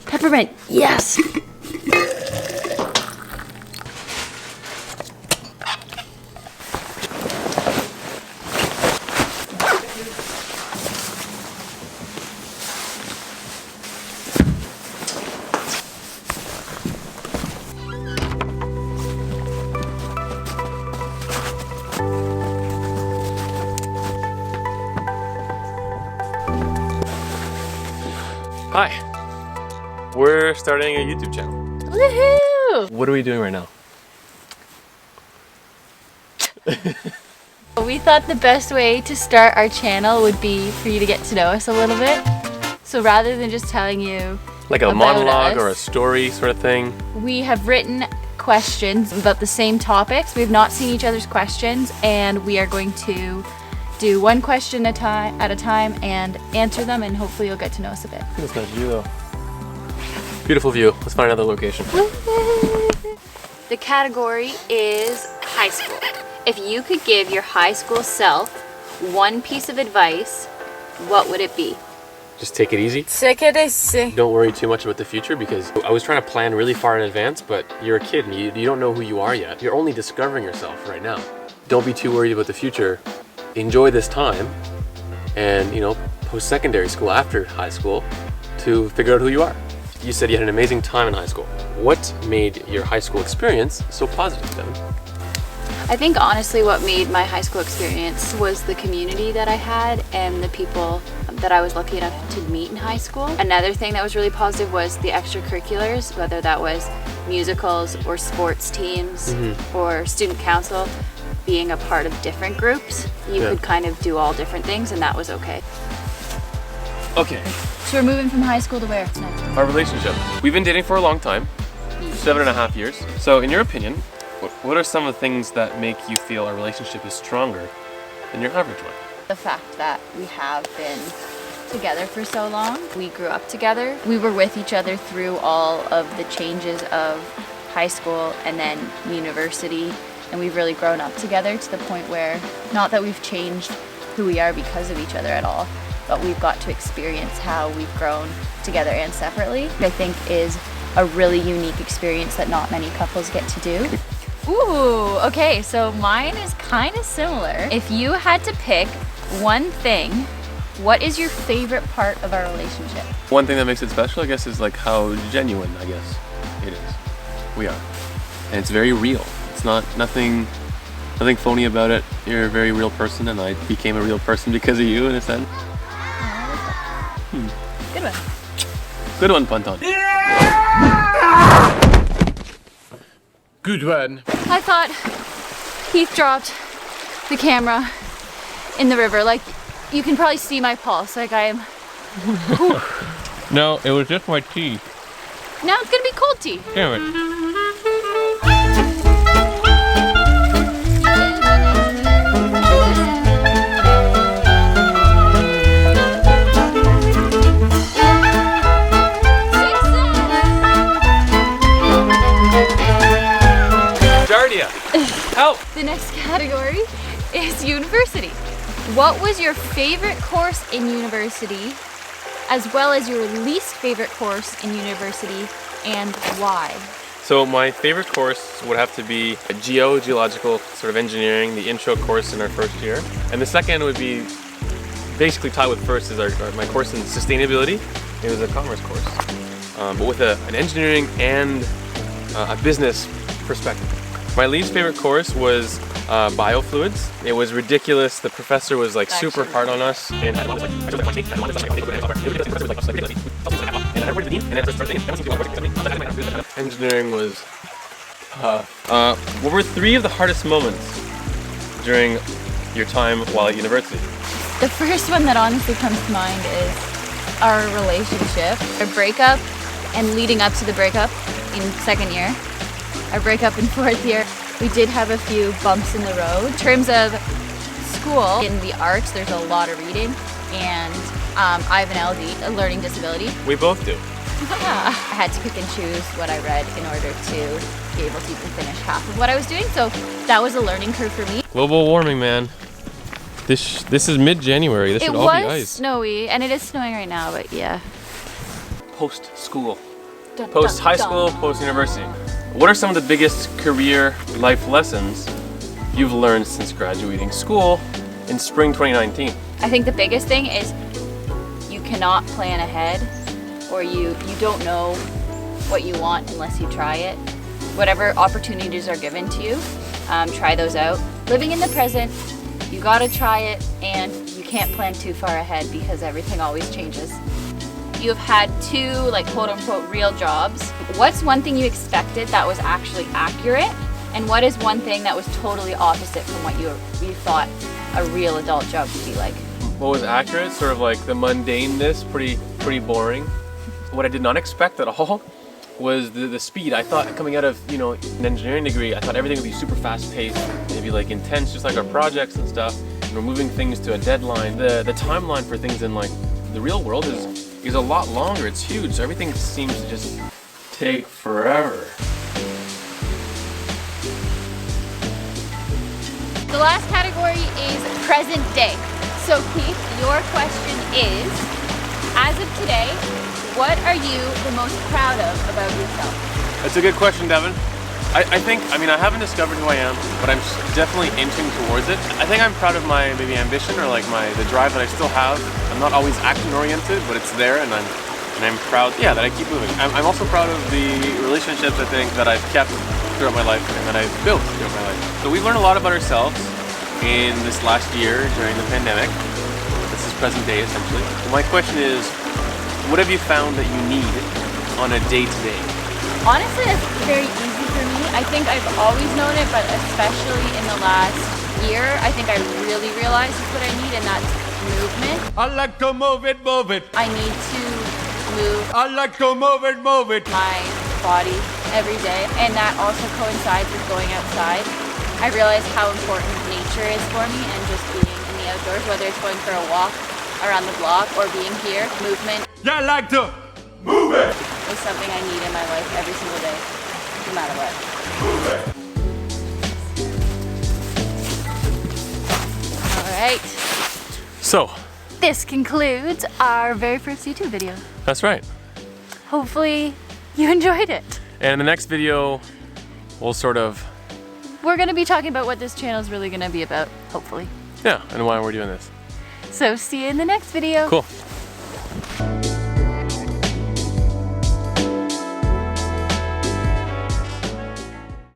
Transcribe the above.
Peppermint, yes! Hi, we're starting a YouTube channel. Woohoo! What are we doing right now? We thought the best way to start our channel would be for you to get to know us a little bit. So rather than just telling you Like a about monologue us, or a story sort of thing? we have written questions about the same topics. We've not seen each other's questions, and we are going to do one question at a time and answer them, and hopefully you'll get to know us a bit. That's nice view though. Beautiful view. Let's find another location. The category is high school. If you could give your high school self one piece of advice, what would it be? Just take it easy. Don't worry too much about the future, because I was trying to plan really far in advance, but you're a kid and you don't know who you are yet. You're only discovering yourself right now. Don't be too worried about the future. Enjoy this time and, you know, post-secondary school after high school to figure out who you are. You said you had an amazing time in high school. What made your high school experience so positive, Devin? I think honestly what made my high school experience was the community that I had and the people that I was lucky enough to meet in high school. Another thing that was really positive was the extracurriculars, whether that was musicals or sports teams or student council. Being a part of different groups, you could kind of do all different things, and that was okay. Okay, So we're moving from high school to where? our relationship. We've been dating for a long time, 7.5 years. So in your opinion, what are some of the things that make you feel our relationship is stronger than your average one? The fact that we have been together for so long. We grew up together. We were with each other through all of the changes of high school and then university. And we've really grown up together to the point where, not that we've changed who we are because of each other at all, but we've got to experience how we've grown together and separately. I think is a really unique experience that not many couples get to do. Ooh, okay, so mine is kind of similar. If you had to pick one thing, what is your favorite part of our relationship? One thing that makes it special, I guess, is like how genuine, I guess, it is. We are. And it's very real. It's nothing phony about it. You're a very real person, and I became a real person because of you, in a sense. Good one. Good one, Panton. Good one. I thought Heath dropped the camera in the river. Like, you can probably see my pulse. Like, I am. No, it was just my tea. Now it's gonna be cold tea. Damn it. Help! The next category is university. What was your favorite course in university, as well as your least favorite course in university, and why? So my favorite course would have to be a geological sort of engineering, the intro course in our first year. And the second would be basically tied with first is my course in sustainability. It was a commerce course, but with an engineering and a business perspective. My least favorite course was biofluids. It was ridiculous. The professor was like super hard on us. And engineering was what were 3 of the hardest moments during your time while at university? The first one that honestly comes to mind is our relationship, our breakup, and leading up to the breakup in second year. Our breakup in fourth year. We did have a few bumps in the road. In terms of school, in the arts, there's a lot of reading, and I have an LD, a learning disability. We both do. I had to pick and choose what I read in order to be able to even finish half of what I was doing, so that was a learning curve for me. Global warming, man. This is mid-January. This It should all be was ice. snowy, and it is snowing right now, but yeah. Post-school. Dun, Post-high dun, school, dun. post-university. What are some of the biggest career life lessons you've learned since graduating school in spring 2019? I think the biggest thing is you cannot plan ahead, or you don't know what you want unless you try it. Whatever opportunities are given to you, try those out. Living in the present, you gotta try it, and you can't plan too far ahead because everything always changes. You've had 2 like quote unquote real jobs. What's one thing you expected that was actually accurate? And what is one thing that was totally opposite from what you thought a real adult job would be like? What was accurate? Sort of like the mundaneness, pretty boring. What I did not expect at all was the speed. I thought coming out of, an engineering degree, I thought everything would be super fast paced, maybe like intense, just like our projects and stuff. And we're moving things to a deadline. The timeline for things in like the real world is a lot longer. It's huge. So everything seems to just take forever. The last category is present day. So Keith, your question is, as of today, what are you the most proud of about yourself? That's a good question, Devin. I haven't discovered who I am, but I'm definitely inching towards it. I think I'm proud of my maybe ambition or like the drive that I still have. I'm not always action oriented, but it's there, and I'm proud, that I keep moving. I'm also proud of the relationships I think that I've kept throughout my life and that I've built throughout my life. So we've learned a lot about ourselves in this last year during the pandemic. This is present day essentially. So my question is, what have you found that you need on a day-to-day? Honestly, that's very easy for me. I think I've always known it, but especially in the last year, I think I really realized it's what I need, and that's movement. I like to move it, move it. I need to move I like to move it, move it. my body every day, and that also coincides with going outside. I realize how important nature is for me, and just being in the outdoors, whether it's going for a walk around the block or being here. Movement I like to move it. is something I need in my life every single day, no matter what. All right, So, this concludes our very first YouTube video. that's right. Hopefully you enjoyed it. And in the next video, we'll We're gonna be talking about what this channel is really gonna be about, hopefully. and why we're doing this. So see you in the next video. Cool.